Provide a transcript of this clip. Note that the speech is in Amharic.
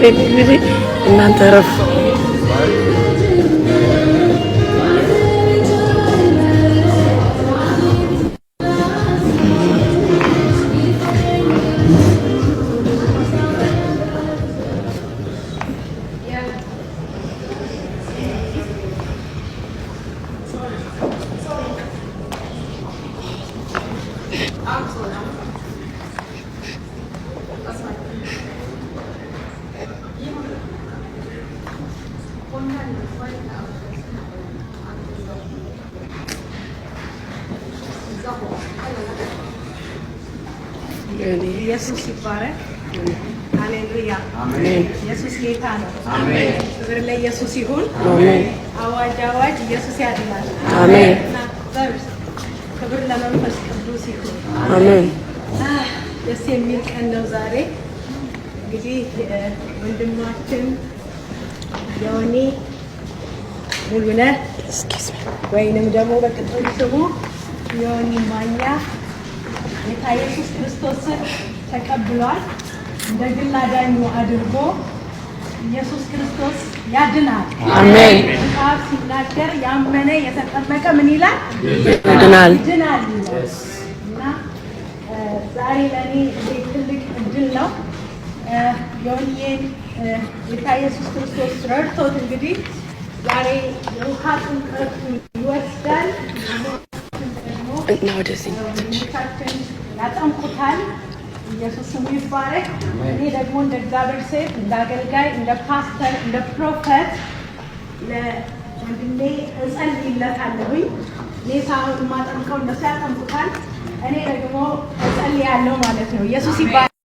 እንግዲህ እናንተ ረፍ ኢየሱስ ይባረክ። ሃሌሉያ አሜን። ኢየሱስ ጌታ ነው። አሜን። ክብር ለኢየሱስ ይሁን። አሜን። አዋጅ አዋጅ ኢየሱስ ያድናል። አሜን። ክብር ለመንፈስ ቅዱስ ይሁን። አሜን። ደስ የሚል ቀን ነው ዛሬ። እንግዲህ ወንድማችን ዮኒ ሙሉነህ ወይንም ደግሞ በቅጽል ስሙ ዮኒ ማኛ ጌታ ኢየሱስ ክርስቶስን ተቀብሏል። እንደ ግል አዳኙ አድርጎ ኢየሱስ ክርስቶስ ያድናል። አሜን። መጽሐፍ ሲናገር ያመነ የተጠመቀ ምን ይላል? ይድናል። እና ዛሬ ለኔ ትልቅ እድል ነው። ዮኒን ጌታ ኢየሱስ ክርስቶስ ረድቶት እንግዲህ ዛሬ የውሃ ጥምቀቱን ይወስዳል እና ወደዚህ ያጠምቁታል። ኢየሱስ ስሙ ይባረክ። እኔ ደግሞ እንደ እግዚአብሔር ሴት፣ እንደ አገልጋይ፣ እንደ ፓስተር፣ እንደ ፕሮፌት ለወንድሜ እጸልይለታለሁኝ። እኔ ሳይሆን የማጠምቀው እነሱ ያጠምቁታል። እኔ ደግሞ እጸልያለሁ ማለት ነው። ኢየሱስ ይባረክ።